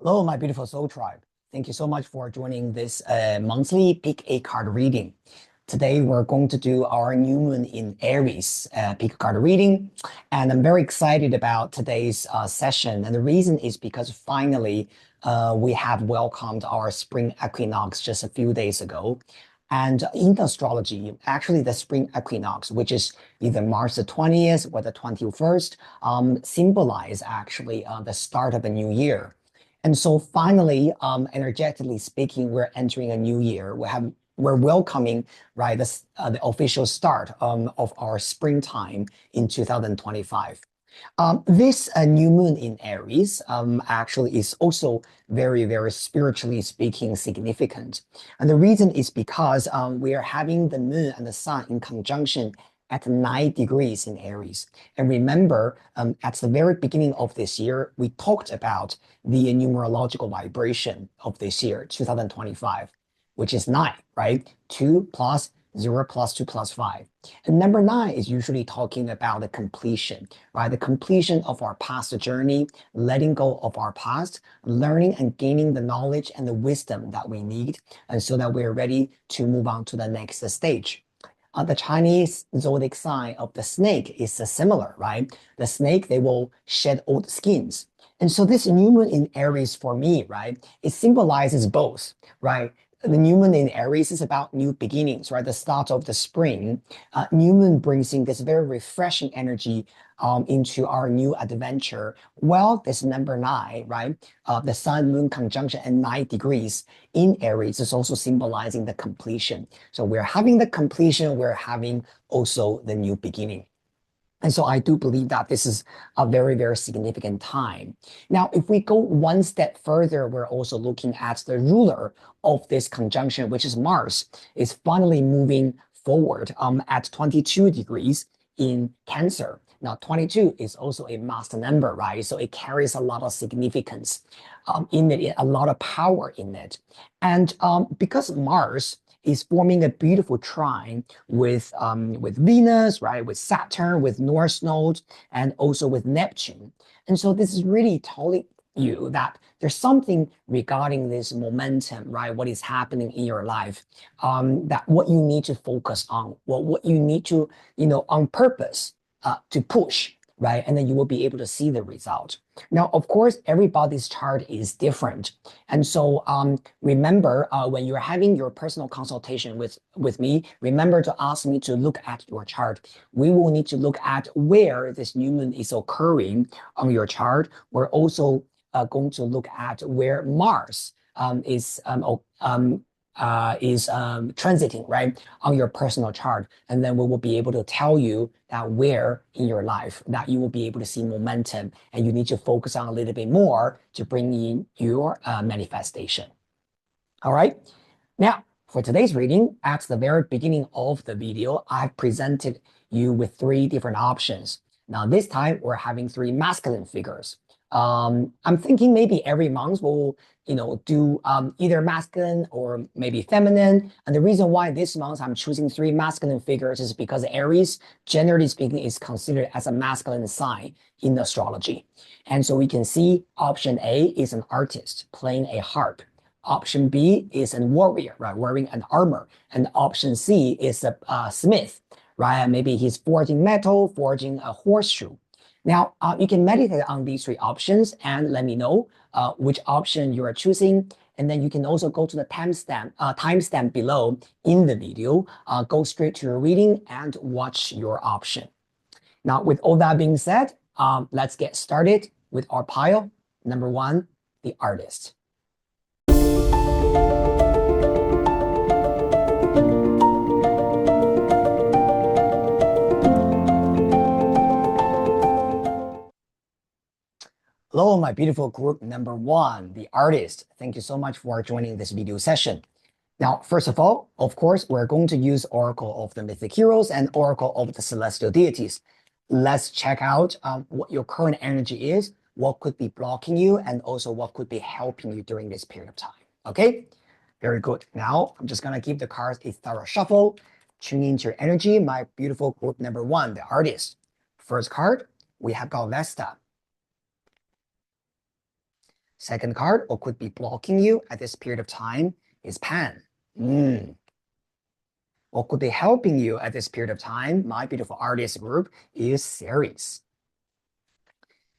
Hello, my beautiful soul tribe. Thank you so much for joining this monthly pick a card reading. Today, we're going to do our new moon in Aries pick a card reading. And I'm very excited about today's session. And the reason is because finally, we have welcomed our spring equinox just a few days ago. And in the astrology, actually the spring equinox, which is either March the 20th or the 21st, symbolize actually the start of a new year. And so finally, energetically speaking, we're entering a new year. We're welcoming, right, the official start of our springtime in 2025. This new moon in Aries actually is also very, very spiritually speaking significant. And the reason is because we are having the moon and the sun in conjunction at 9 degrees in Aries. And remember, at the very beginning of this year, we talked about the numerological vibration of this year, 2025, which is 9, right? 2 plus 0 plus 2 plus 5. And number 9 is usually talking about the completion, right? The completion of our past journey, letting go of our past, learning and gaining the knowledge and the wisdom that we need, and so that we're ready to move on to the next stage. The Chinese zodiac sign of the snake is similar, right? The snake, they will shed old skins. And so this new moon in Aries for me, right, it symbolizes both, right? The new moon in Aries is about new beginnings, right? The start of the spring. New moon brings in this very refreshing energy into our new adventure. Well, this number 9, right? The sun moon conjunction at 9 degrees in Aries is also symbolizing the completion. So we're having the completion, we're having also the new beginning. And so I do believe that this is a very, very significant time. Now, if we go one step further, we're also looking at the ruler of this conjunction, which is Mars, is finally moving forward at 22 degrees in Cancer. Now, 22 is also a master number, right? So it carries a lot of significance in it, a lot of power in it. And because Mars is forming a beautiful trine with Venus, right, with Saturn, with North Node, and also with Neptune. And so this is really telling you that there's something regarding this momentum, right? What is happening in your life, that what you need to focus on, what you need to, on purpose to push, right? And then you will be able to see the result. Now, of course, everybody's chart is different. And so remember, when you're having your personal consultation with me, remember to ask me to look at your chart. We will need to look at where this new moon is occurring on your chart. We're also going to look at where Mars is transiting, right, on your personal chart. And then we will be able to tell you that where in your life that you will be able to see momentum and you need to focus on a little bit more to bring in your manifestation. All right. Now, for today's reading, at the very beginning of the video, I've presented you with 3 different options. Now, this time we're having 3 masculine figures. I'm thinking maybe every month we'll do either masculine or maybe feminine. And the reason why this month I'm choosing 3 masculine figures is because Aries, generally speaking, is considered as a masculine sign in astrology. And so we can see option A is an artist playing a harp. Option B is a warrior, right, wearing an armor. And option C is a smith, right? Maybe he's forging metal, forging a horseshoe. Now, you can meditate on these 3 options and let me know which option you are choosing. And then you can also go to the timestamp below in the video, go straight to your reading and watch your option. Now, with all that being said, let's get started with our pile. Number 1, the artist. Hello, my beautiful group number 1, the artist. Thank you so much for joining this video session. Now, first of all, of course, we're going to use Oracle of the Mythic Heroes and Oracle of the Celestial Deities. Let's check out what your current energy is, what could be blocking you, and also what could be helping you during this period of time. Okay? Very good. Now, I'm just going to give the cards a thorough shuffle, tune into your energy, my beautiful group number 1, the artist. First card, we have got Vesta. Second card, or could be blocking you at this period of time, is Pan. Or could be helping you at this period of time, my beautiful artist group, is Aries.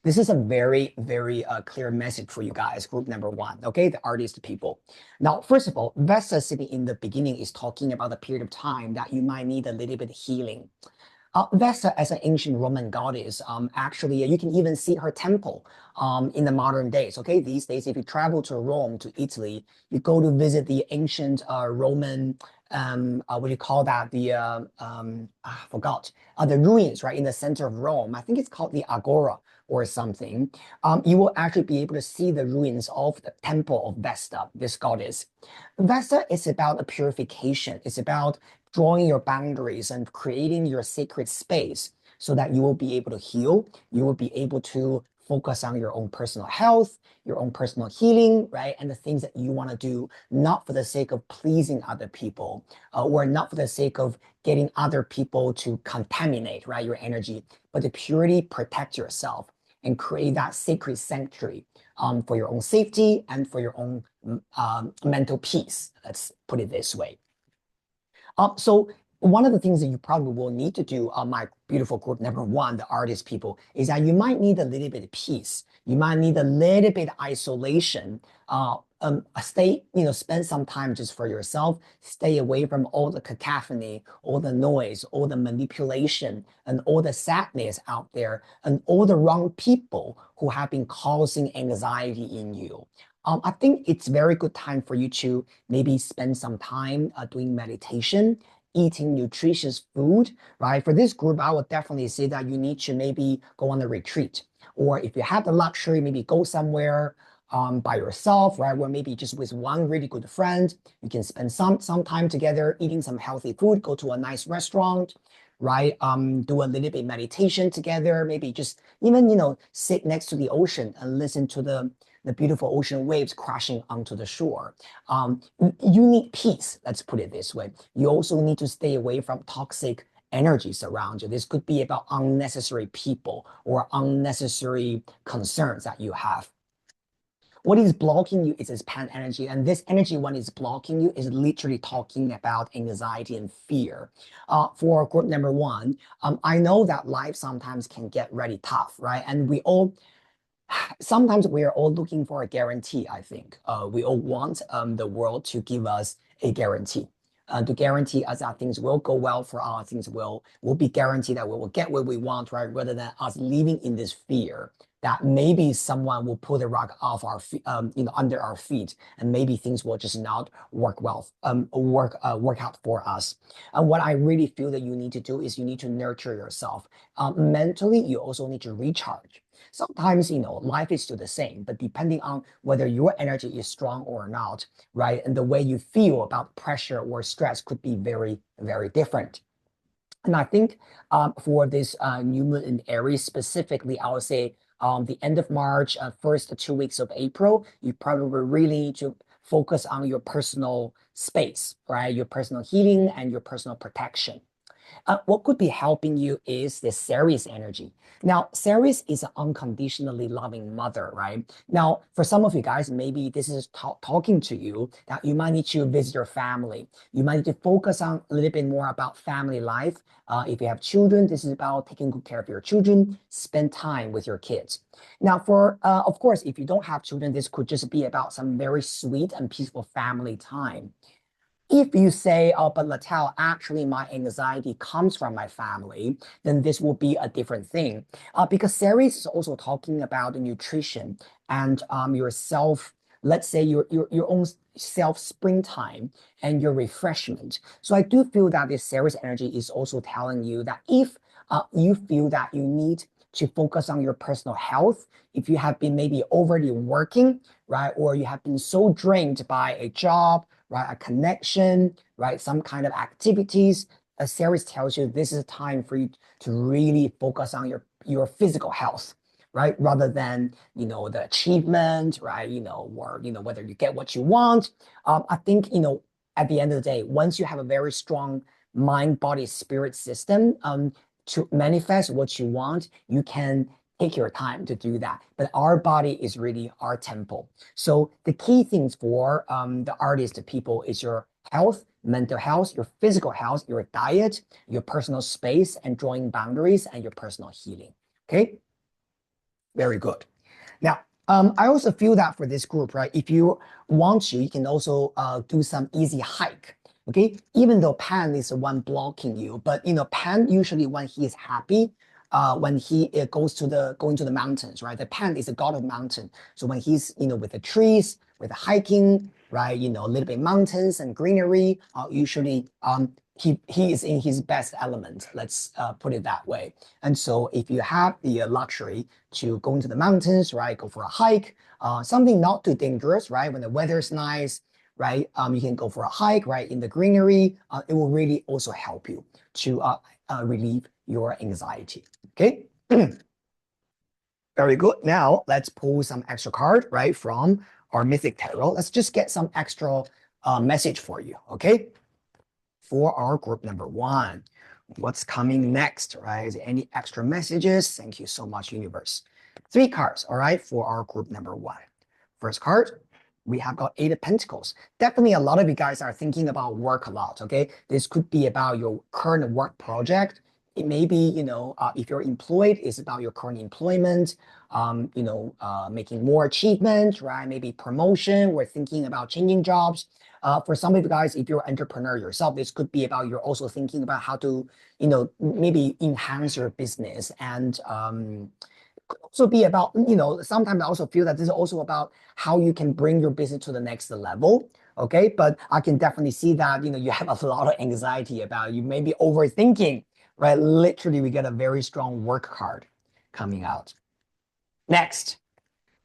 This is a very, very clear message for you guys, group number one, okay? The artist people. Now, first of all, Vesta sitting in the beginning is talking about the period of time that you might need a little bit of healing. Vesta, as an ancient Roman goddess, actually, you can even see her temple in the modern days. Okay, these days, if you travel to Rome, to Italy, you go to visit the ancient Roman, what do you call that? I forgot, the ruins, right, in the center of Rome. I think it's called the Agora or something. You will actually be able to see the ruins of the temple of Vesta, this goddess. Vesta is about a purification. It's about drawing your boundaries and creating your sacred space so that you will be able to heal. You will be able to focus on your own personal health, your own personal healing, right? And the things that you want to do, not for the sake of pleasing other people, or not for the sake of getting other people to contaminate, right, your energy, but to purely protect yourself and create that sacred sanctuary for your own safety and for your own mental peace. Let's put it this way. So one of the things that you probably will need to do on my beautiful group number one, the artist people, is that you might need a little bit of peace. You might need a little bit of isolation. Spend some time just for yourself. Stay away from all the cacophony, all the noise, all the manipulation, and all the sadness out there, and all the wrong people who have been causing anxiety in you. I think it's very good time for you to maybe spend some time doing meditation, eating nutritious food, right? For this group, I would definitely say that you need to maybe go on a retreat. Or if you have the luxury, maybe go somewhere by yourself, right? Or maybe just with one really good friend. You can spend some time together eating some healthy food, go to a nice restaurant, right? Do a little bit meditation together, maybe just even, sit next to the ocean and listen to the beautiful ocean waves crashing onto the shore. You need peace, let's put it this way. You also need to stay away from toxic energies around you. This could be about unnecessary people or unnecessary concerns that you have. What is blocking you is this Pan energy, and this energy, when it's blocking you, is literally talking about anxiety and fear. For group number one, I know that life sometimes can get really tough, right? And sometimes we are all looking for a guarantee, I think. We all want the world to give us a guarantee. To guarantee us that things will go well for us, things will be guaranteed that we will get what we want, right? Rather than us living in this fear that maybe someone will pull the rug off our feet, under our feet, and maybe things will just not work well, work out for us. And what I really feel that you need to do is you need to nurture yourself. Mentally, you also need to recharge. Sometimes, life is still the same, but depending on whether your energy is strong or not, right? And the way you feel about pressure or stress could be very, very different. And I think for this new moon in Aries specifically, I would say the end of March, first 2 weeks of April, you probably really need to focus on your personal space, right? Your personal healing and your personal protection. What could be helping you is the Ceres energy. Now, Ceres is an unconditionally loving mother, right? Now, for some of you guys, maybe this is talking to you that you might need to visit your family. You might need to focus on a little bit more about family life. If you have children, this is about taking good care of your children, spend time with your kids. Now, of course, if you don't have children, this could just be about some very sweet and peaceful family time. If you say, oh, but Letao, actually my anxiety comes from my family, then this will be a different thing. Because Ceres is also talking about nutrition and yourself, let's say your own self springtime and your refreshment. So I do feel that this Ceres energy is also telling you that if you feel that you need to focus on your personal health, if you have been maybe overly working, right, or you have been so drained by a job, right? A connection, right? Some kind of activities. A series tells you this is a time for you to really focus on your physical health, right? Rather than, the achievement, right? Or, whether you get what you want. I think, at the end of the day, once you have a very strong mind, body, spirit system, to manifest what you want, you can take your time to do that. But our body is really our temple. So the key things for the artist people is your health, mental health, your physical health, your diet, your personal space, and drawing boundaries, and your personal healing. Okay, very good. Now, I also feel that for this group, right? If you want to, you can also do some easy hike. Okay, even though Pan is the one blocking you, but Pan usually when he is happy, when he goes to the going to the mountains, right? The Pan is the god of mountain. So when he's with the trees, with the hiking, right? A little bit mountains and greenery, usually he is in his best element. Let's put it that way. And so if you have the luxury to go into the mountains, right? Go for a hike, something not too dangerous, right? When the weather is nice, right? You can go for a hike, right? In the greenery. It will really also help you to relieve your anxiety. Okay. Very good. Now let's pull some extra card, right? From our Mythic Tarot. Let's just get some extra message for you. Okay. For our group number 1. What's coming next, right? Is there any extra messages? Thank you so much, universe. 3 cards, all right, for our group number 1. First card, we have got 8 of Pentacles. Definitely a lot of you guys are thinking about work a lot, okay? This could be about your current work project. It may be, if you're employed, it's about your current employment, making more achievement, right? Maybe promotion. We're thinking about changing jobs. For some of you guys, if you're an entrepreneur yourself, this could be about you're also thinking about how to, maybe enhance your business, and could also be about, sometimes I also feel that this is also about how you can bring your business to the next level. Okay, but I can definitely see that, you have a lot of anxiety about you maybe overthinking, right? Literally, we get a very strong work card coming out. Next,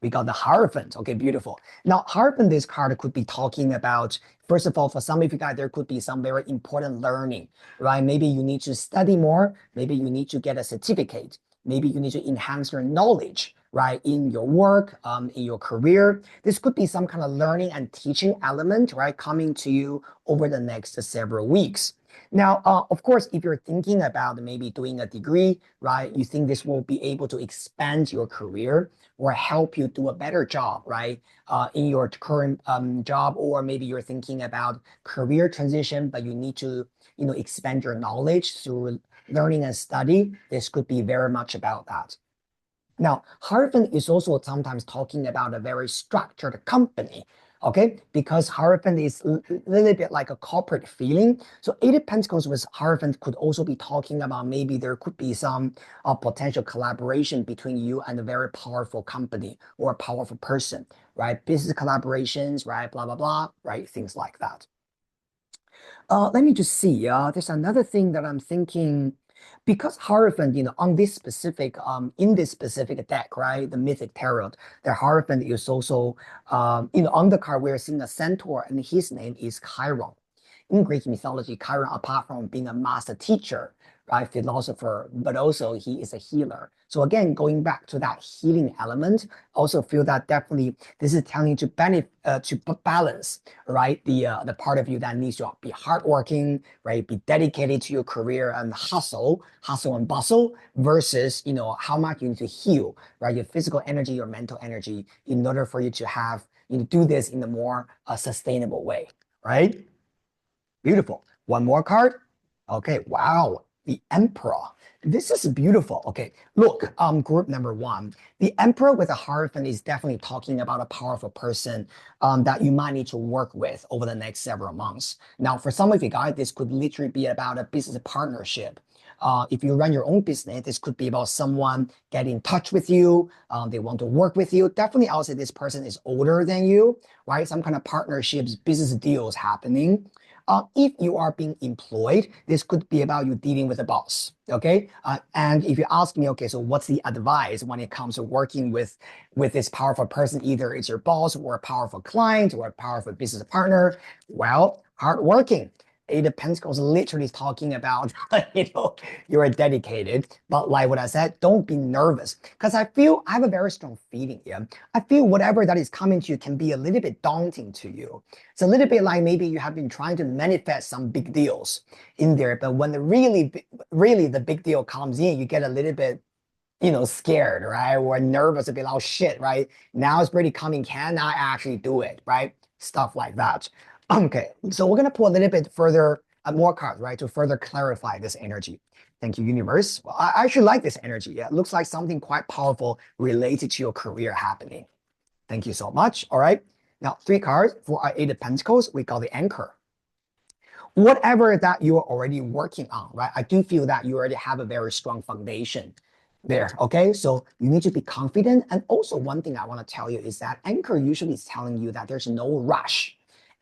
we got the Hierophant. Okay, beautiful. Now, Hierophant, this card could be talking about, first of all, for some of you guys, there could be some very important learning, right? Maybe you need to study more. Maybe you need to get a certificate. Maybe you need to enhance your knowledge, right? In your work, in your career. This could be some kind of learning and teaching element, right? Coming to you over the next several weeks. Now, of course, if you're thinking about maybe doing a degree, right? You think this will be able to expand your career or help you do a better job, right? In your current job, or maybe you're thinking about career transition, but you need to, expand your knowledge through learning and study. This could be very much about that. Now, Hierophant is also sometimes talking about a very structured company, okay? Because Hierophant is a little bit like a corporate feeling. So 8 of Pentacles with Hierophant could also be talking about maybe there could be some potential collaboration between you and a very powerful company or a powerful person, right? Business collaborations, right? Blah, blah, blah, right? Things like that. Let me just see. There's another thing that I'm thinking, because Hierophant, on this specific, in this specific deck, right, the Mythic Tarot, the Hierophant is also, on the card we're seeing a centaur, and his name is Chiron. In Greek mythology, Chiron, apart from being a master teacher, right, philosopher, but also he is a healer. So again, going back to that healing element, also feel that definitely this is telling you to balance, right, the part of you that needs to be hardworking, right, be dedicated to your career and hustle and bustle, versus how much you need to heal, right, your physical energy, your mental energy, in order for you to have do this in a more sustainable way, right? Beautiful. One more card. Okay, wow. The Emperor. This is beautiful. Okay, look, group number 1. The Emperor with a Hierophant is definitely talking about a powerful person that you might need to work with over the next several months. Now, for some of you guys, this could literally be about a business partnership. If you run your own business, this could be about someone getting in touch with you. They want to work with you. Definitely, I'll say this person is older than you, right? Some kind of partnerships, business deals happening. If you are being employed, this could be about you dealing with a boss, okay? And if you ask me, okay, so what's the advice when it comes to working with this powerful person? Either it's your boss or a powerful client or a powerful business partner. Well, hardworking. 8 of Pentacles literally talking about, you are dedicated. But like what I said, don't be nervous. Because I have a very strong feeling here. I feel whatever that is coming to you can be a little bit daunting to you. It's a little bit like maybe you have been trying to manifest some big deals in there. But when really the big deal comes in, you get a little bit scared, right? Or nervous, a bit like, oh shit, right? Now it's pretty coming. Can I actually do it, right? Stuff like that. Okay, so we're gonna pull a little bit further, more cards, right, to further clarify this energy. Thank you, universe. Well, I actually like this energy. Yeah, it looks like something quite powerful related to your career happening. Thank you so much. All right. Now, 3 cards for our Eight of Pentacles. We got the Anchor. Whatever that you are already working on, right? I do feel that you already have a very strong foundation there. Okay. So you need to be confident. And also, one thing I want to tell you is that Anchor usually is telling you that there's no rush.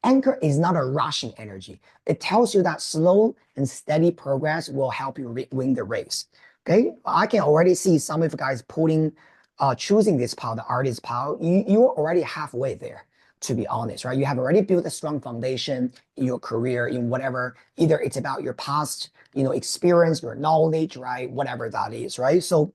Anchor is not a rushing energy. It tells you that slow and steady progress will help you win the race. Okay. I can already see some of you guys choosing this pile, the artist pile. You're already halfway there, to be honest, right? You have already built a strong foundation in your career, in whatever, either it's about your past, experience, your knowledge, right? Whatever that is, right? So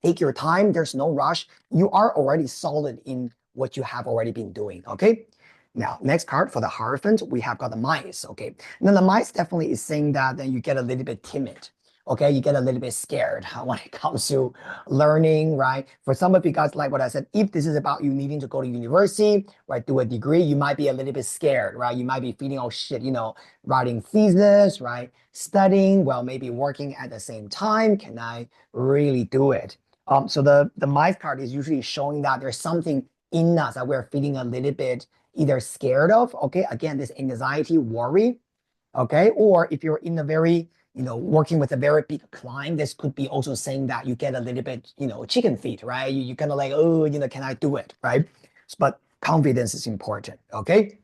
take your time. There's no rush. You are already solid in what you have already been doing, okay? Now, next card for the Hierophant, we have got the Mice, okay? Now, the Mice definitely is saying that then you get a little bit timid, okay? You get a little bit scared when it comes to learning, right? For some of you guys, like what I said, if this is about you needing to go to university, right, do a degree, you might be a little bit scared, right? You might be feeling, oh shit, writing thesis, right? Studying, well, maybe working at the same time. Can I really do it? So the Mice card is usually showing that there's something in us that we're feeling a little bit either scared of, okay, again, this anxiety, worry, okay, or if you're in a very, working with a very big client, this could be also saying that you get a little bit, chicken feet, right? You kind of like, oh, can I do it, right? But confidence is important, okay?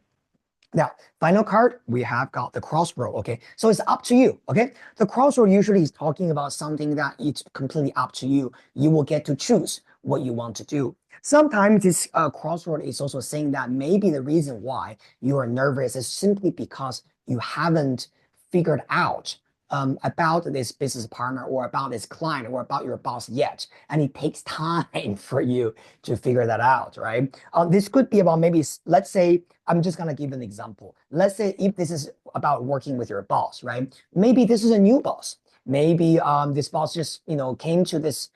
Now, final card, we have got the crossroad, okay? So it's up to you, okay? The crossroad usually is talking about something that it's completely up to you. You will get to choose what you want to do. Sometimes this crossroad is also saying that maybe the reason why you are nervous is simply because you haven't figured out about this business partner or about this client or about your boss yet. And it takes time for you to figure that out, right? This could be about maybe, let's say, I'm just going to give an example. Let's say if this is about working with your boss, right? Maybe this is a new boss. Maybe this boss just, came to this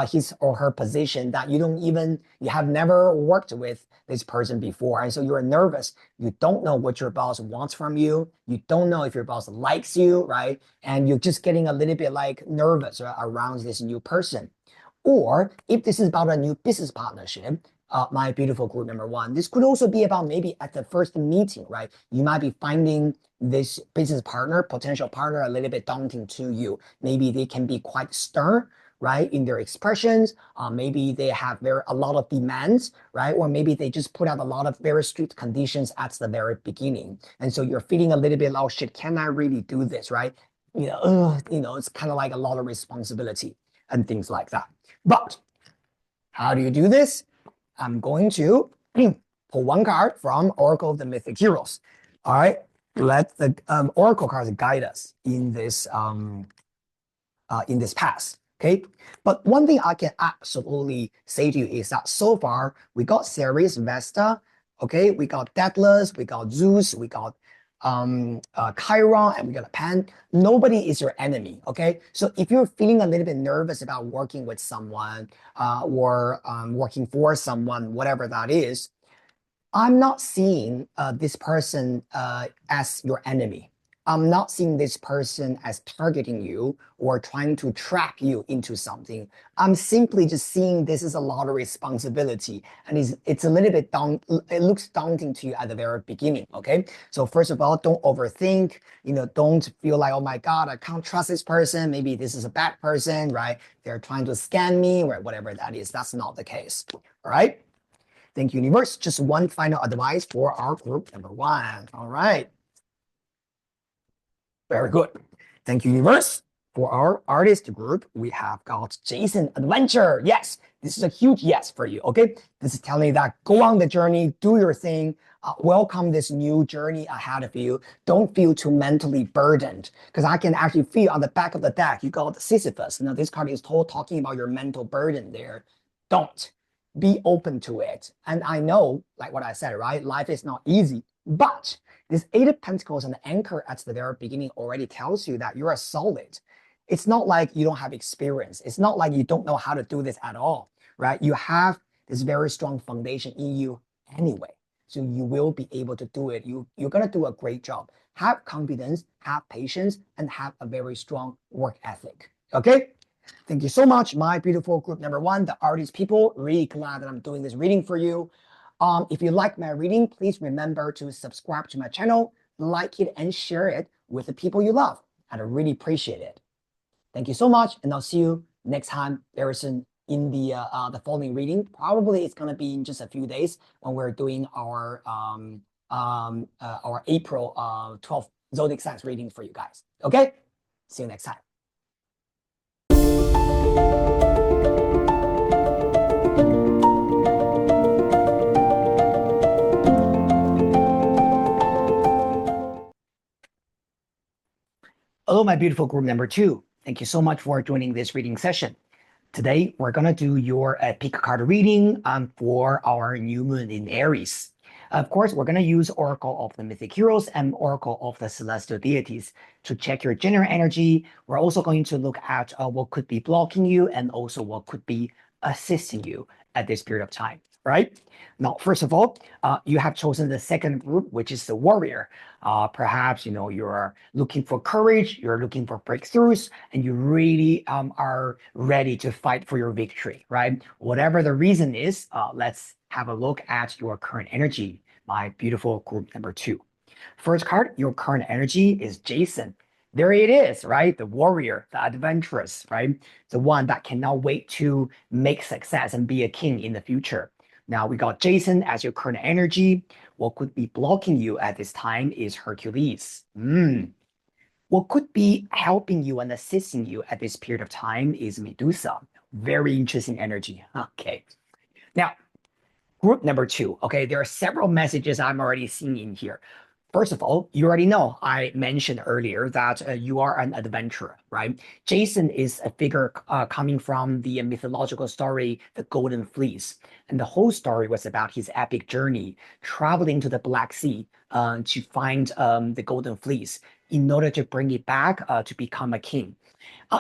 his or her position that you have never worked with this person before. And so you're nervous. You don't know what your boss wants from you. You don't know if your boss likes you, right? And you're just getting a little bit like nervous around this new person. Or if this is about a new business partnership, my beautiful group number one, this could also be about maybe at the first meeting, right? You might be finding this business partner, potential partner, a little bit daunting to you. Maybe they can be quite stern, right, in their expressions. Maybe they have a lot of demands, right? Or maybe they just put out a lot of very strict conditions at the very beginning. And so you're feeling a little bit like, oh shit, can I really do this, right? It's kind of like a lot of responsibility and things like that. But how do you do this? I'm going to pull one card from Oracle of the Mythic Heroes. All right, let the Oracle cards guide us in this path. Okay, but one thing I can absolutely say to you is that so far we got Ceres, Vesta. Okay, we got Daedalus, we got Zeus, we got Chiron, and we got a Pan. Nobody is your enemy. Okay, so if you're feeling a little bit nervous about working with someone or working for someone, whatever that is, I'm not seeing this person as your enemy. I'm not seeing this person as targeting you or trying to trap you into something. I'm simply just seeing this is a lot of responsibility and it's a little bit it looks daunting to you at the very beginning, okay? So first of all, don't overthink, don't feel like, oh my God, I can't trust this person. Maybe this is a bad person, right? They're trying to scam me, or whatever that is. That's not the case, all right? Thank you, universe. Just one final advice for our group number one. All right. Very good. Thank you, universe. For our artist group, we have got Jason Adventure. Yes, this is a huge yes for you. Okay. This is telling you that go on the journey, do your thing, welcome this new journey ahead of you. Don't feel too mentally burdened because I can actually feel on the back of the deck, you got Sisyphus. Now, this card is talking about your mental burden there. Don't be open to it. And I know, like what I said, right? Life is not easy, but this Eight of Pentacles and the Anchor at the very beginning already tells you that you are solid. It's not like you don't have experience. It's not like you don't know how to do this at all, right? You have this very strong foundation in you anyway. So you will be able to do it. You're going to do a great job. Have confidence, have patience, and have a very strong work ethic. Okay? Thank you so much, my beautiful group number one, the Aries people. Really glad that I'm doing this reading for you. If you like my reading, please remember to subscribe to my channel, like it, and share it with the people you love. I'd really appreciate it. Thank you so much, and I'll see you next time very soon in the following reading. Probably it's gonna be in just a few days when we're doing our April 12th zodiac signs reading for you guys. Okay, see you next time. Hello, my beautiful group number two. Thank you so much for joining this reading session. Today, we're going to do your pick card reading for our new moon in Aries. Of course, we're going to use Oracle of the Mythic Heroes and Oracle of the Celestial Deities to check your general energy. We're also going to look at what could be blocking you and also what could be assisting you at this period of time, right? Now, first of all, you have chosen the second group, which is the warrior. Perhaps, you're looking for courage, you're looking for breakthroughs, and you really are ready to fight for your victory, right? Whatever the reason is, let's have a look at your current energy, my beautiful group number two. First card, your current energy is Jason. There it is, right? The warrior, the adventurous, right? The one that cannot wait to make success and be a king in the future. Now we got Jason as your current energy. What could be blocking you at this time is Hercules. What could be helping you and assisting you at this period of time is Medusa. Very interesting energy. Okay. Now, group number two. Okay, there are several messages I'm already seeing in here. First of all, you already know I mentioned earlier that you are an adventurer, right? Jason is a figure coming from the mythological story, The Golden Fleece. And the whole story was about his epic journey traveling to the Black Sea to find the Golden Fleece in order to bring it back to become a king.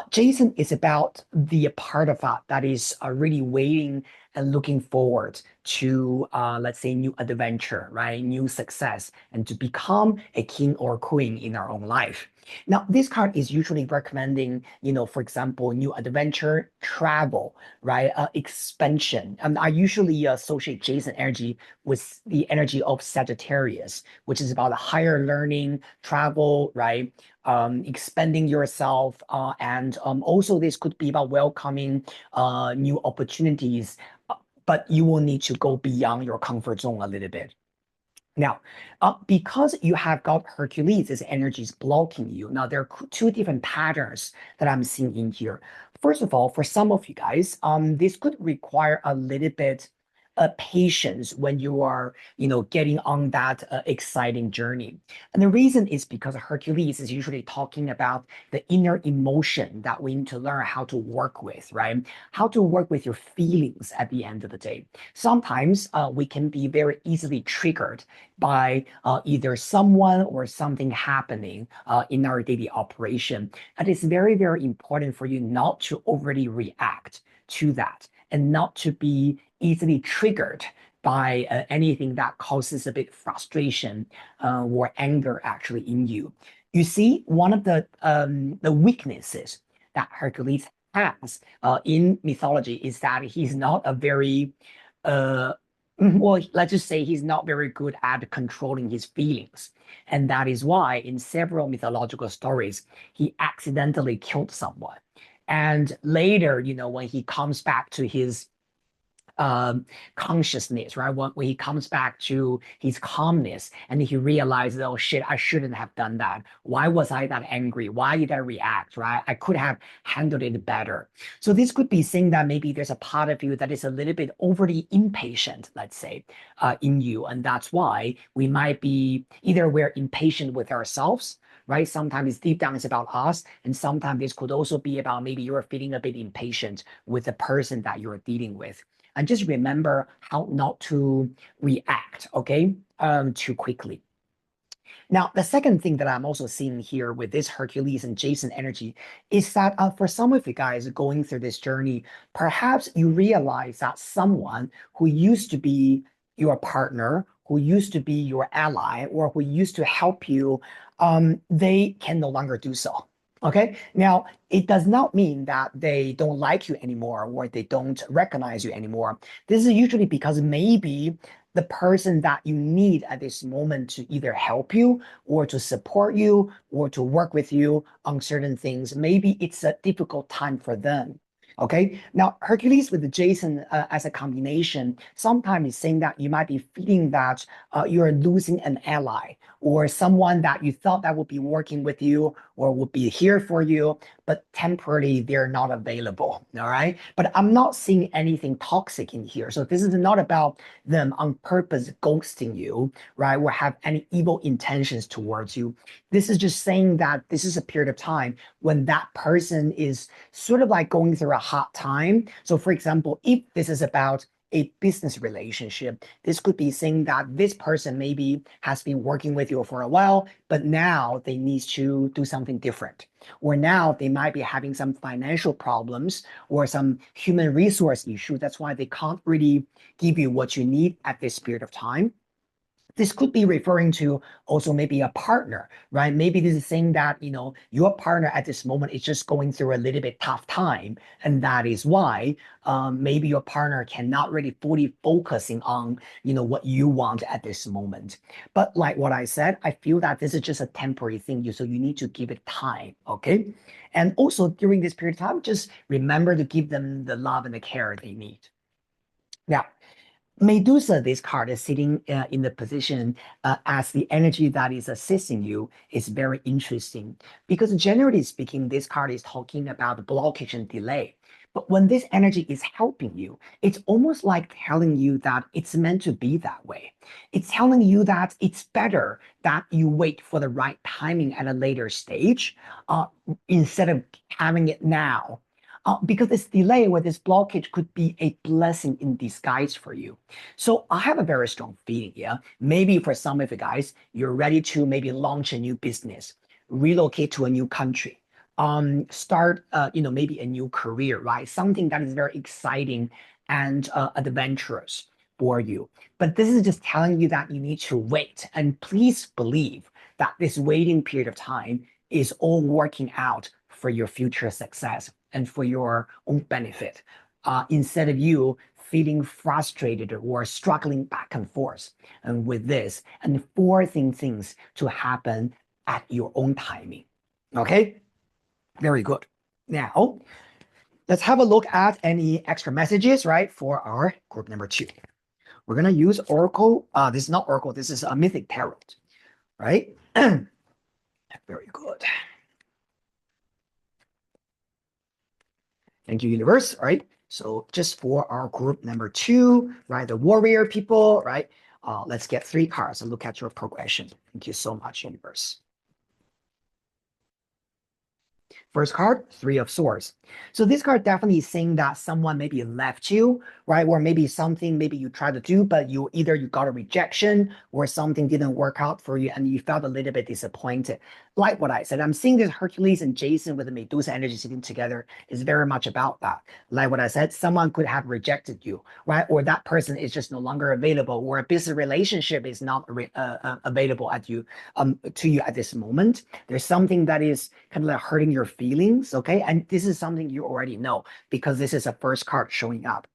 Jason is about the part of that is really waiting and looking forward to, let's say, new adventure, right? New success, and to become a king or queen in our own life. Now, this card is usually recommending, for example, new adventure, travel, right? Expansion. And I usually associate Jason energy with the energy of Sagittarius, which is about higher learning, travel, right? Expanding yourself, and also this could be about welcoming new opportunities, but you will need to go beyond your comfort zone a little bit. Now, because you have got Hercules, this energy is blocking you. Now, there are two different patterns that I'm seeing in here. First of all, for some of you guys, this could require a little bit patience when you are, getting on that exciting journey. And the reason is because Hercules is usually talking about the inner emotion that we need to learn how to work with, right? How to work with your feelings at the end of the day. Sometimes we can be very easily triggered by either someone or something happening in our daily operation. And it's very, very important for you not to overly react to that and not to be easily triggered by anything that causes a bit frustration or anger actually in you. You see, one of the weaknesses that Hercules has in mythology is that he's not a very well, let's just say he's not very good at controlling his feelings. And that is why in several mythological stories, he accidentally killed someone. And later, when he comes back to his consciousness, right? When he comes back to his calmness and he realizes, oh shit, I shouldn't have done that. Why was I that angry? Why did I react, right? I could have handled it better. So this could be saying that maybe there's a part of you that is a little bit overly impatient, let's say, in you. And that's why we might be either we're impatient with ourselves, right? Sometimes deep down it's about us. And sometimes this could also be about maybe you're feeling a bit impatient with the person that you're dealing with. And just remember how not to react, okay, too quickly. Now, the second thing that I'm also seeing here with this Hercules and Jason energy is that for some of you guys going through this journey, perhaps you realize that someone who used to be your partner, who used to be your ally, or who used to help you, they can no longer do so. Okay. Now, it does not mean that they don't like you anymore or they don't recognize you anymore. This is usually because maybe the person that you need at this moment to either help you or to support you or to work with you on certain things. Maybe it's a difficult time for them. Okay. Now, Hercules with the Jason as a combination, sometimes is saying that you might be feeling that you're losing an ally or someone that you thought that would be working with you or would be here for you, but temporarily they're not available. All right. But I'm not seeing anything toxic in here. So this is not about them on purpose ghosting you, right? Or have any evil intentions towards you. This is just saying that this is a period of time when that person is sort of like going through a hard time. So, for example, if this is about a business relationship, this could be saying that this person maybe has been working with you for a while, but now they need to do something different. Or now they might be having some financial problems or some human resource issue. That's why they can't really give you what you need at this period of time. This could be referring to also maybe a partner, right? Maybe this is saying that, your partner at this moment is just going through a little bit tough time. And that is why maybe your partner cannot really fully focusing on, what you want at this moment. But like what I said, I feel that this is just a temporary thing. So you need to give it time, okay? And also during this period of time, just remember to give them the love and the care they need. Now, Medusa, this card is sitting in the position as the energy that is assisting you is very interesting because generally speaking, this card is talking about blockage and delay. But when this energy is helping you, it's almost like telling you that it's meant to be that way. It's telling you that it's better that you wait for the right timing at a later stage uh, instead of having it now. Because this delay or this blockage could be a blessing in disguise for you. So I have a very strong feeling, yeah. Maybe for some of you guys, you're ready to maybe launch a new business, relocate to a new country, start, maybe a new career, right? Something that is very exciting and adventurous for you. But this is just telling you that you need to wait. And please believe that this waiting period of time is all working out for your future success and for your own benefit, instead of you feeling frustrated or struggling back and forth and with this and forcing things to happen at your own timing. Okay, very good. Now, let's have a look at any extra messages, right, for our group number 2. We're going to use Oracle. This is not Oracle. This is a Mythic Tarot, right? Very good. Thank you, universe. All right. So just for our group number 2, right, the warrior people, right? Let's get 3 cards and look at your progression. Thank you so much, universe. First card, 3 of Swords. So this card definitely is saying that someone maybe left you, right? Or maybe something maybe you tried to do, but you got a rejection or something didn't work out for you and you felt a little bit disappointed. Like what I said, I'm seeing this Hercules and Jason with the Medusa energy sitting together is very much about that. Like what I said, someone could have rejected you, right? Or that person is just no longer available, or a business relationship is not available to you at this moment. There's something that is kind of like hurting your feelings, okay? And this is something you already know because this is a first card showing up.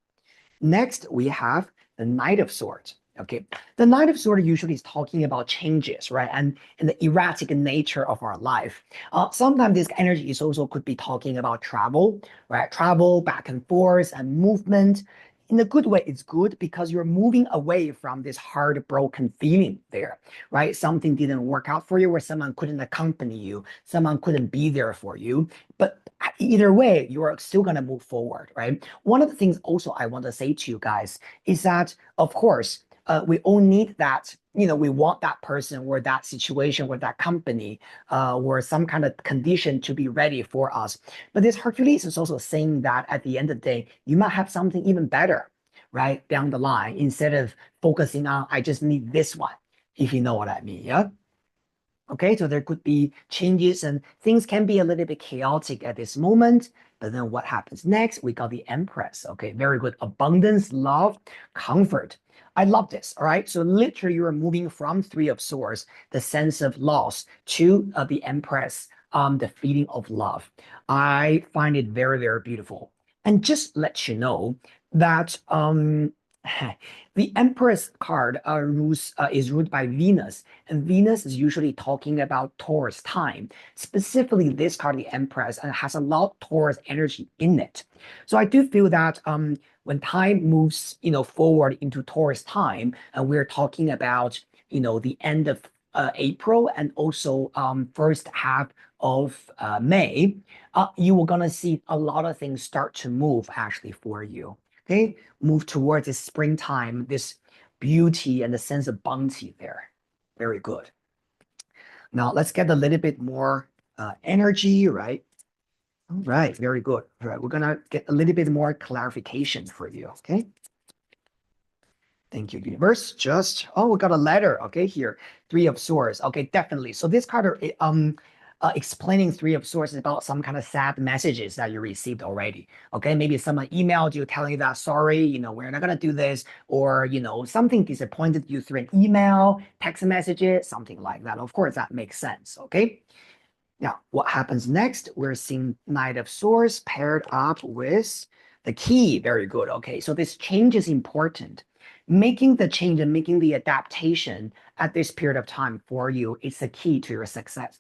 Next, we have the Knight of Swords. Okay, the Knight of Swords usually is talking about changes, right? And the erratic nature of our life. Sometimes this energy is also could be talking about travel, right? Travel back and forth and movement. In a good way, it's good because you're moving away from this heartbroken feeling there, right? Something didn't work out for you, or someone couldn't accompany you, someone couldn't be there for you. But either way, you are still going to move forward, right? One of the things also I want to say to you guys is that, of course, we all need that. We want that person or that situation or that company or some kind of condition to be ready for us. But this Hercules is also saying that at the end of the day, you might have something even better, right, down the line instead of focusing on, I just need this one, if you know what I mean. Yeah. Okay, so there could be changes and things can be a little bit chaotic at this moment. But then what happens next? We got the Empress. Okay, very good. Abundance, love, comfort. I love this. All right. So literally, you're moving from Three of Swords, the sense of loss, to the Empress, the feeling of love. I find it very, very beautiful. And just let you know that the Empress card is ruled by Venus, and Venus is usually talking about Taurus time. Specifically, this card, the Empress, has a lot of Taurus energy in it. So I do feel that when time moves, forward into Taurus time, and we're talking about, the end of April and also first half of May, you are gonna see a lot of things start to move actually for you. Okay, move towards this springtime, this beauty and the sense of bounty there. Very good. Now let's get a little bit more energy, right? All right, very good. All right, we're gonna get a little bit more clarification for you, okay? Thank you, universe. We got a letter, okay, here. Three of Swords. Okay, definitely. So this card explaining Three of Swords is about some kind of sad messages that you received already. Okay, maybe someone emailed you telling you that, sorry, we're not gonna do this, or something disappointed you through an email, text messages, something like that. Of course, that makes sense, okay? Now, what happens next? We're seeing Knight of Swords paired up with the key. Very good. Okay, so this change is important. Making the change and making the adaptation at this period of time for you is the key to your success.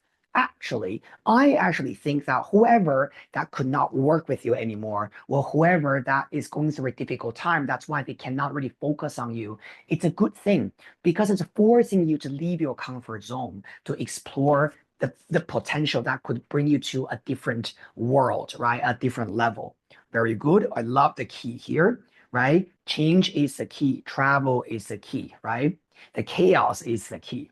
I actually think that whoever that could not work with you anymore, or whoever that is going through a difficult time, that's why they cannot really focus on you. It's a good thing because it's forcing you to leave your comfort zone to explore the potential that could bring you to a different world, right? A different level. Very good. I love the key here, right? Change is the key. Travel is the key, right? The chaos is the key.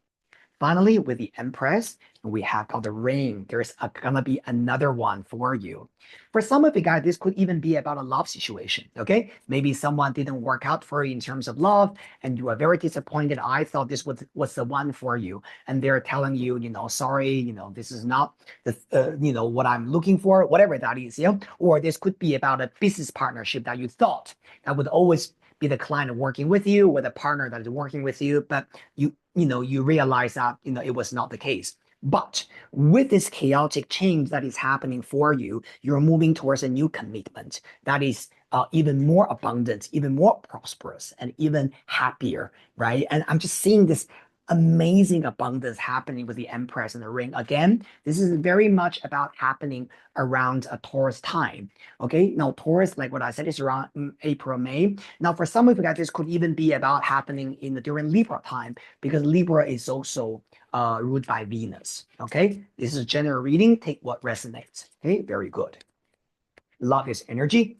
Finally, with the Empress, we have got the Ring. There's gonna be another one for you. For some of you guys, this could even be about a love situation, okay? Maybe someone didn't work out for you in terms of love, and you are very disappointed. I thought this was the one for you, and they're telling you, sorry, this is not what I'm looking for, whatever that is, Or this could be about a business partnership that you thought that would always be the client working with you or the partner that is working with you, but you realize that it was not the case. But with this chaotic change that is happening for you, you're moving towards a new commitment that is even more abundant, even more prosperous, and even happier, right? And I'm just seeing this amazing abundance happening with the Empress and the Ring. Again, this is very much about happening around a Taurus time. Okay, now Taurus, like what I said, is around April, May. Now, for some of you guys, this could even be about happening during Libra time because Libra is also ruled by Venus. Okay, this is a general reading. Take what resonates. Okay, very good. Love is energy.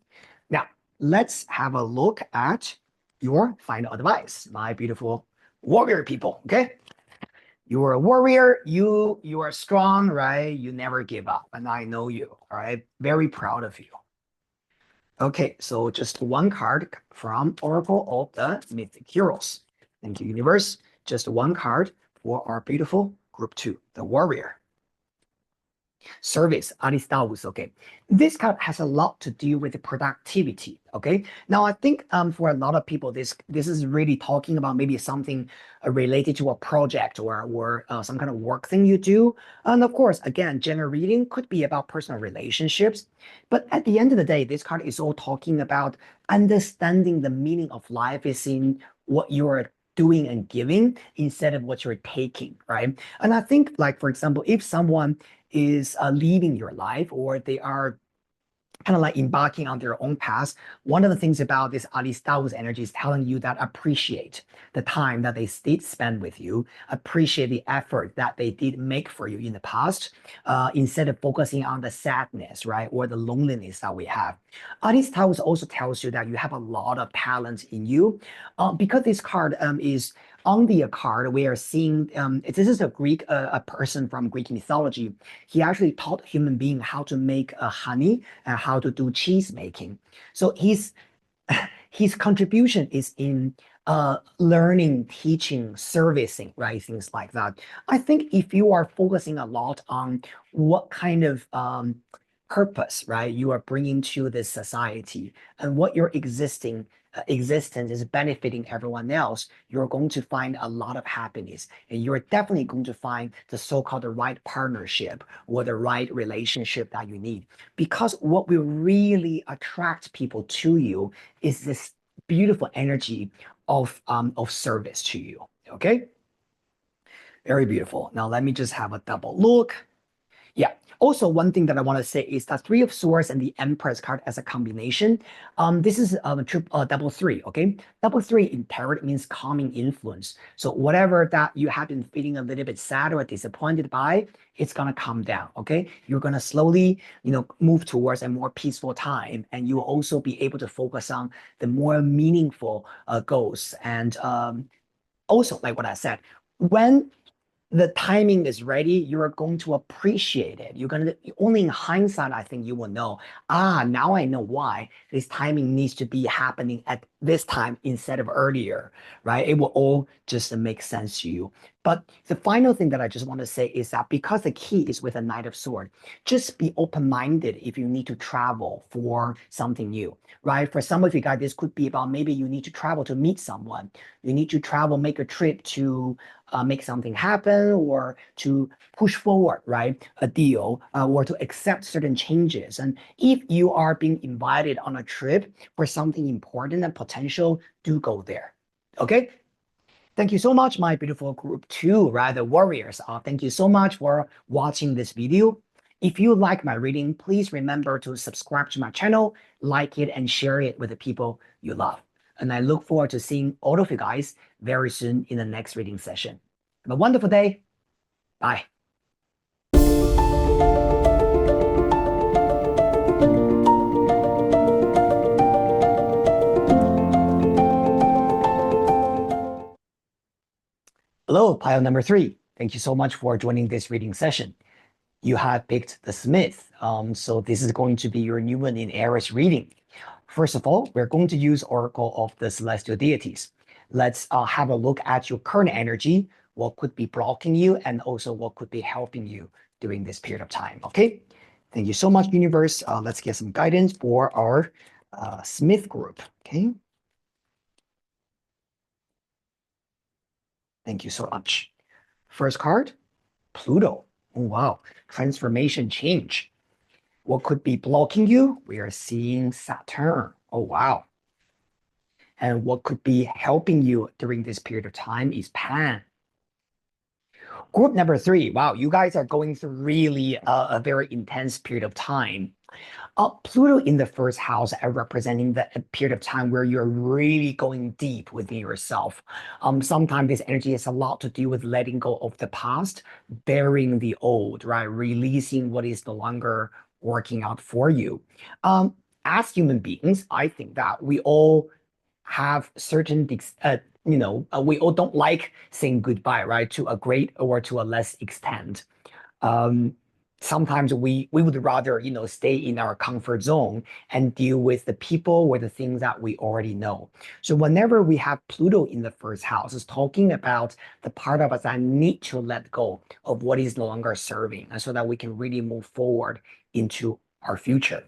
Now, let's have a look at your final advice, my beautiful warrior people. Okay, you are a warrior. You are strong, right? You never give up, and I know you. All right, very proud of you. Okay, so just one card from Oracle of the Mythic Heroes. Thank you, universe. Just one card for our beautiful group 2, the warrior. Service, Aristaus, okay. This card has a lot to do with the productivity, okay? Now, I think for a lot of people, this is really talking about maybe something related to a project or some kind of work thing you do. And of course, again, general reading could be about personal relationships. But at the end of the day, this card is all talking about understanding the meaning of life is in what you're doing and giving instead of what you're taking, right? And I think, like, for example, if someone is leaving your life or they are kind of like embarking on their own path, one of the things about this Aristaus energy is telling you that appreciate the time that they did spend with you, appreciate the effort that they did make for you in the past, instead of focusing on the sadness, right, or the loneliness that we have. Aristaus also tells you that you have a lot of talent in you, because this card is on the card, we are seeing this is a Greek, a person from Greek mythology. He actually taught human being how to make honey and how to do cheese making. So his contribution is in learning, teaching, servicing, right? Things like that. I think if you are focusing a lot on what kind of purpose, right, you are bringing to this society and what your existence is benefiting everyone else, you're going to find a lot of happiness, and you're definitely going to find the so-called the right partnership or the right relationship that you need. Because what will really attract people to you is this beautiful energy of service to you. Okay, very beautiful. Now let me just have a double look. Yeah. Also, one thing that I want to say is that Three of Swords and the Empress card as a combination. This is double three. Okay, double three in tarot means calming influence. So whatever that you have been feeling a little bit sad or disappointed by, it's gonna calm down. Okay, you're gonna slowly, move towards a more peaceful time, and you will also be able to focus on the more meaningful goals. And also, like what I said, when the timing is ready, you're going to appreciate it. You're going to, only in hindsight, I think you will know, now I know why this timing needs to be happening at this time instead of earlier, right? It will all just make sense to you. But the final thing that I just want to say is that because the key is with a Knight of Sword, just be open-minded if you need to travel for something new, right? For some of you guys, this could be about maybe you need to travel to meet someone. You need to travel, make a trip to make something happen or to push forward, right? A deal or to accept certain changes. And if you are being invited on a trip for something important and potential, do go there. Okay. Thank you so much, my beautiful group two, right? The warriors. Thank you so much for watching this video. If you like my reading, please remember to subscribe to my channel, like it, and share it with the people you love. And I look forward to seeing all of you guys very soon in the next reading session. Have a wonderful day. Bye. Hello, pile number three. Thank you so much for joining this reading session. You have picked the Smith. So this is going to be your new one in Aries reading. First of all, we're going to use Oracle of the Celestial Deities. Let's have a look at your current energy, what could be blocking you, and also what could be helping you during this period of time. Okay. Thank you so much, universe. Let's get some guidance for our Smith group. Okay. Thank you so much. First card, Pluto. Oh, wow. Transformation change. What could be blocking you? We are seeing Saturn. Oh, wow. And what could be helping you during this period of time is Pan. Group number three. Wow, you guys are going through really a very intense period of time. Pluto in the first house representing the period of time where you're really going deep within yourself. Sometimes this energy has a lot to do with letting go of the past, burying the old, right? Releasing what is no longer working out for you. As human beings, I think that we all have certain, we all don't like saying goodbye, right? To a great or to a less extent. Um, Sometimes we would rather, stay in our comfort zone and deal with the people or the things that we already know. So whenever we have Pluto in the first house, it's talking about the part of us that need to let go of what is no longer serving, and so that we can really move forward into our future.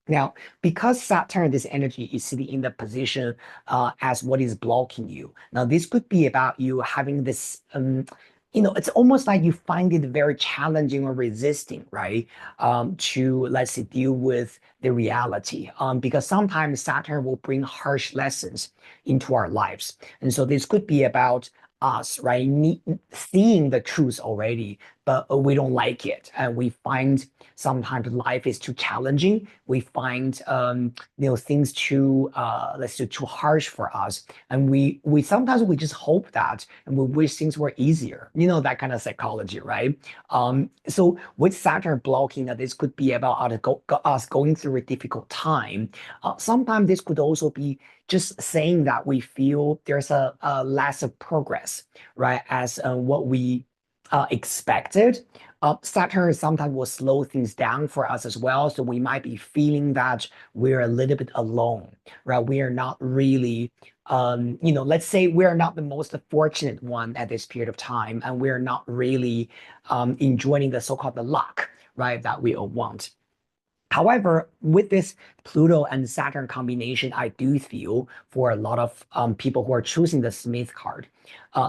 Now, because Saturn, this energy is sitting in the position as what is blocking you. Now, this could be about you having this, it's almost like you find it very challenging or resisting, right? To, let's say, deal with the reality. Because sometimes Saturn will bring harsh lessons into our lives. And so this could be about us, right? Seeing the truth already, but we don't like it. And we find sometimes life is too challenging. We find things too let's say too harsh for us. And we sometimes we just hope that and we wish things were easier. That kind of psychology, right? So with Saturn blocking that, this could be about us going through a difficult time. Sometimes this could also be just saying that we feel there's a less of progress, right? As what we expected. Saturn sometimes will slow things down for us as well. So we might be feeling that we're a little bit alone, right? We are not really let's say we're not the most fortunate one at this period of time, and we're not really enjoying the so-called the luck, right, that we all want. However, with this Pluto and Saturn combination, I do feel for a lot of people who are choosing the Smith card,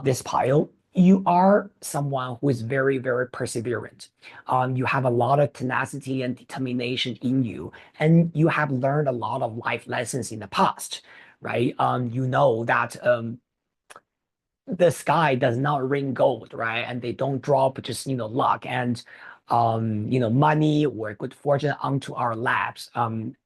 this pile, you are someone who is very, very perseverant. You have a lot of tenacity and determination in you, and you have learned a lot of life lessons in the past, right? You know that the sky does not rain gold, right? And they don't drop just, luck and, money or good fortune onto our laps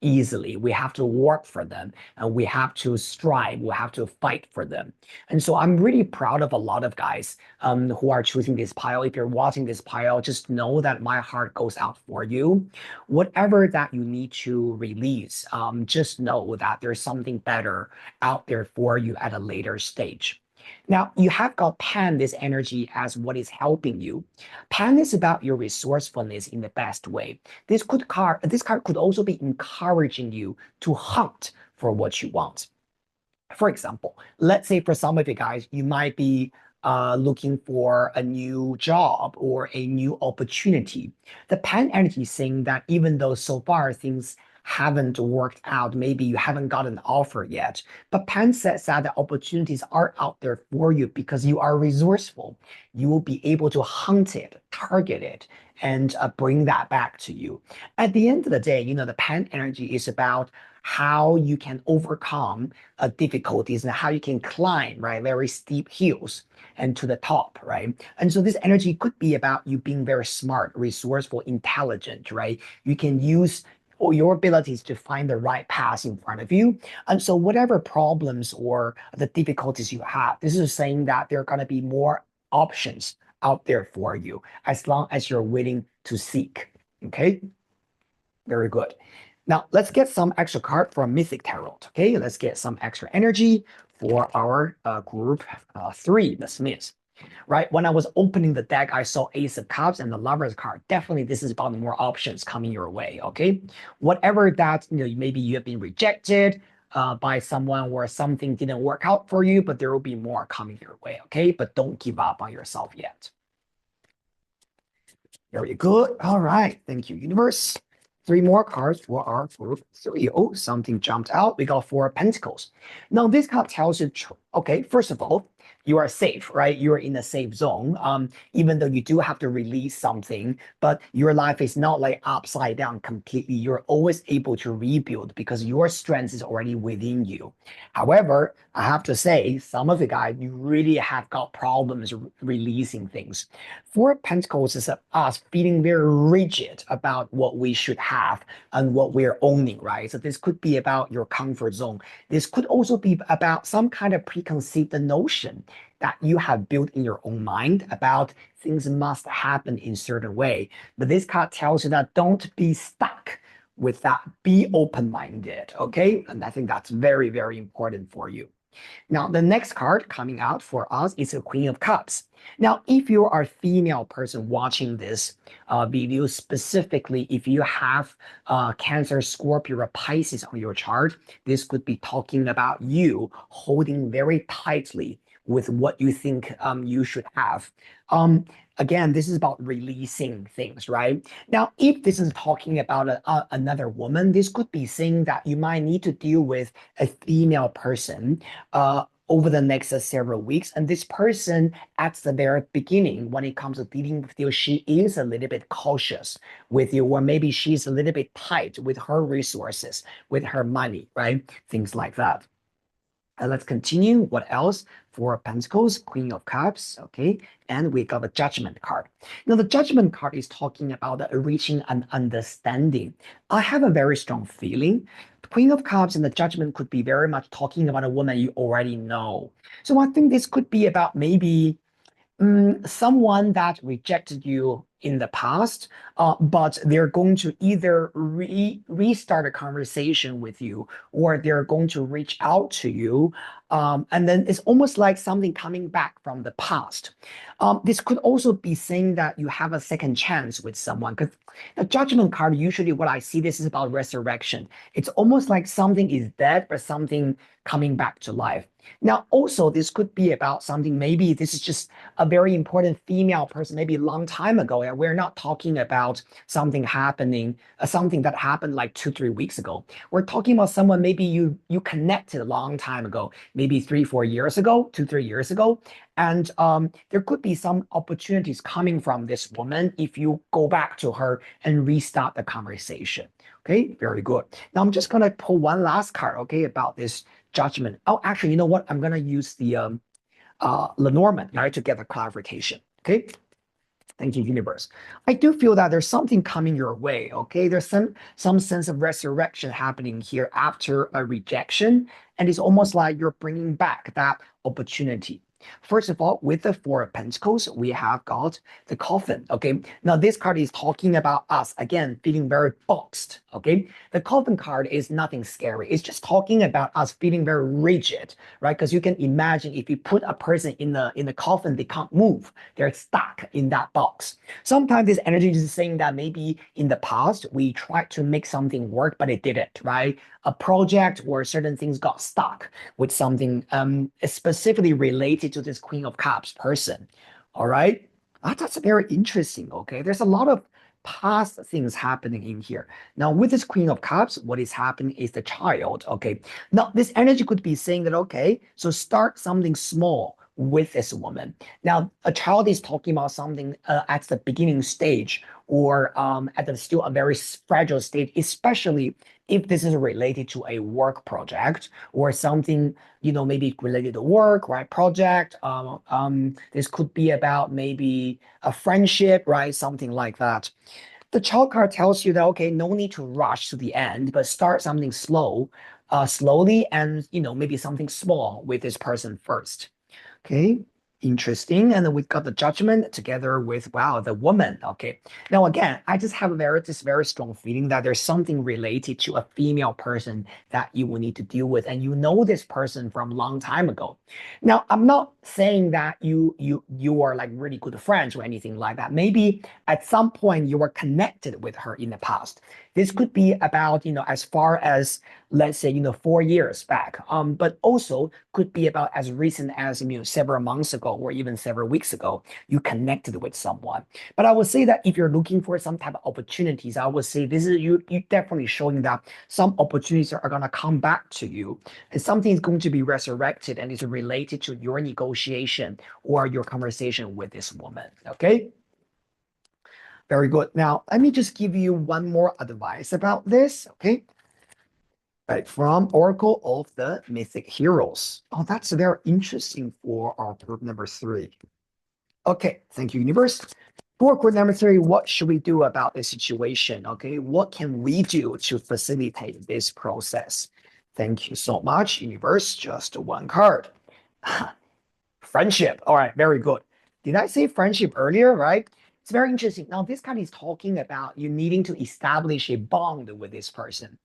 easily. We have to work for them and we have to strive. We have to fight for them. And so I'm really proud of a lot of guys who are choosing this pile. If you're watching this pile, just know that my heart goes out for you. Whatever that you need to release, just know that there's something better out there for you at a later stage. Now, you have got Pan, this energy, as what is helping you. Pan is about your resourcefulness in the best way. This card could also be encouraging you to hunt for what you want. For example, let's say for some of you guys, you might be looking for a new job or a new opportunity. The Pan energy is saying that even though so far things haven't worked out, maybe you haven't got an offer yet, but Pan says that the opportunities are out there for you because you are resourceful. You will be able to hunt it, target it, and bring that back to you. At the end of the day, the Pan energy is about how you can overcome difficulties and how you can climb, right, very steep hills and to the top, right? And so this energy could be about you being very smart, resourceful, intelligent, right? You can use all your abilities to find the right path in front of you. And so whatever problems or the difficulties you have, this is saying that there are going to be more options out there for you as long as you're willing to seek. Okay, very good. Now let's get some extra card from Mythic Tarot. Okay, let's get some extra energy for our group 3, the Smiths. Right, when I was opening the deck, I saw Ace of Cups and the Lovers card. Definitely, this is about more options coming your way. Okay, whatever that maybe you have been rejected by someone or something didn't work out for you, but there will be more coming your way. Okay, but don't give up on yourself yet. Very good. All right. Thank you, universe. 3 more cards for our group 3. Oh, something jumped out. We got 4 Pentacles. Now, this card tells you, okay, first of all, you are safe, right? You're in a safe zone. Even though you do have to release something, but your life is not like upside down completely. You're always able to rebuild because your strength is already within you. However, I have to say, some of the guys, you really have got problems releasing things. 4 Pentacles is us feeling very rigid about what we should have and what we're owning, right? So this could be about your comfort zone. This could also be about some kind of preconceived notion that you have built in your own mind about things must happen in a certain way. But this card tells you that don't be stuck with that. Be open-minded, okay? And I think that's very, very important for you. Now, the next card coming out for us is a Queen of Cups. Now, if you are a female person watching this video, specifically if you have Cancer, Scorpio, or Pisces on your chart, this could be talking about you holding very tightly with what you think you should have. Again, this is about releasing things, right? Now, if this is talking about another woman, this could be saying that you might need to deal with a female person over the next several weeks. And this person, at the very beginning, when it comes to dealing with you, she is a little bit cautious with you, or maybe she's a little bit tight with her resources, with her money, right? Things like that. And let's continue. What else? 4 Pentacles, Queen of Cups, okay? And we got the Judgment card. Now, the Judgment card is talking about reaching an understanding. I have a very strong feeling. The Queen of Cups and the Judgment could be very much talking about a woman you already know. So I think this could be about maybe someone that rejected you in the past, but they're going to either restart a conversation with you or they're going to reach out to you. And then it's almost like something coming back from the past. This could also be saying that you have a second chance with someone because the judgment card, usually what I see, this is about resurrection. It's almost like something is dead, but something coming back to life. Now, also, this could be about something, maybe this is just a very important female person, maybe a long time ago. And we're not talking about something happening, something that happened like 2, 3 weeks ago. We're talking about someone maybe you connected a long time ago, maybe 3, 4 years ago, 2, 3 years ago. And there could be some opportunities coming from this woman if you go back to her and restart the conversation. Okay, very good. Now I'm just gonna pull one last card, okay, about this judgment. Oh, actually, you know what? I'm gonna use the Lenormand, right, to get a clarification. Okay. Thank you, universe. I do feel that there's something coming your way. Okay, there's some sense of resurrection happening here after a rejection, and it's almost like you're bringing back that opportunity. First of all, with the Four of Pentacles, we have got the coffin. Okay, now this card is talking about us again feeling very boxed. Okay, the coffin card is nothing scary. It's just talking about us feeling very rigid, right? Because you can imagine if you put a person in the coffin, they can't move. They're stuck in that box. Sometimes this energy is saying that maybe in the past we tried to make something work, but it didn't, right? A project where certain things got stuck with something specifically related to this Queen of Cups person. All right. That's very interesting. Okay. There's a lot of past things happening in here. Now, with this Queen of Cups, what is happening is the child. Okay. Now, this energy could be saying that, okay, so start something small with this woman. Now, a child is talking about something at the beginning stage or at the still a very fragile state, especially if this is related to a work project or something, maybe related to work, right? Project. This could be about maybe a friendship, right? Something like that. The child card tells you that, okay, no need to rush to the end, but start something slowly, and maybe something small with this person first. Okay, interesting. And then we've got the judgment together with, wow, the woman. Okay. Now again, I just have this very strong feeling that there's something related to a female person that you will need to deal with, and you know this person from a long time ago. Now, I'm not saying that you are like really good friends or anything like that. Maybe at some point you were connected with her in the past. This could be about, as far as let's say, 4 years back. But also could be about as recent as several months ago or even several weeks ago, you connected with someone. But I would say that if you're looking for some type of opportunities, I would say this is you definitely showing that some opportunities are going to come back to you, and something is going to be resurrected and is related to your negotiation or your conversation with this woman. Okay. Very good. Now, let me just give you one more advice about this. Okay. Right, from Oracle of the Mythic Heroes. Oh, that's very interesting for our group number 3. Okay, thank you, universe. For group number 3, what should we do about this situation? Okay, what can we do to facilitate this process? Thank you so much, universe. Just one card. Friendship. All right, very good. Did I say friendship earlier, right? It's very interesting. Now, this kind is talking about you needing to establish a bond with this person.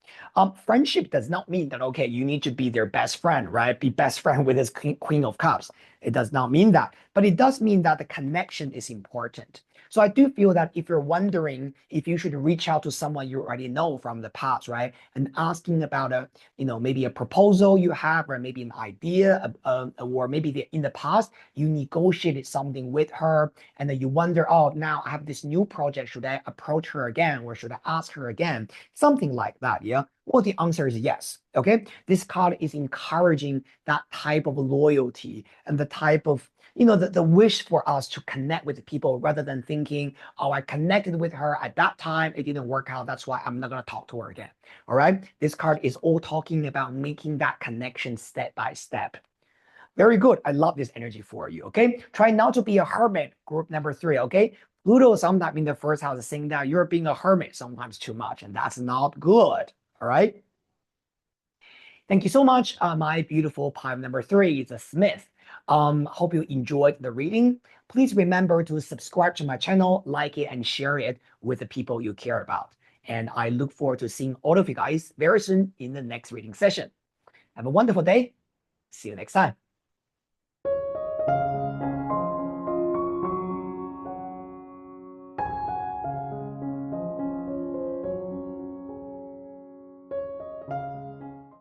Friendship does not mean that, okay, you need to be their best friend, right? Be best friend with this Queen of Cups. It does not mean that, but it does mean that the connection is important. So I do feel that if you're wondering if you should reach out to someone you already know from the past, right? And asking about maybe a proposal you have, or maybe an idea, or maybe in the past, you negotiated something with her, and then you wonder, oh, now I have this new project. Should I approach her again, or should I ask her again? Something like that, yeah? Well, the answer is yes. Okay. This card is encouraging that type of loyalty and the type of, the wish for us to connect with people rather than thinking, oh, I connected with her at that time. It didn't work out. That's why I'm not going to talk to her again. All right. This card is all talking about making that connection step by step. Very good. I love this energy for you. Okay. Try not to be a hermit, group number 3. Okay. Pluto sometimes in the first house is saying that you're being a hermit sometimes too much, and that's not good. All right. Thank you so much, my beautiful pile number 3, the Smith. Hope you enjoyed the reading. Please remember to subscribe to my channel, like it, and share it with the people you care about. And I look forward to seeing all of you guys very soon in the next reading session. Have a wonderful day. See you next time.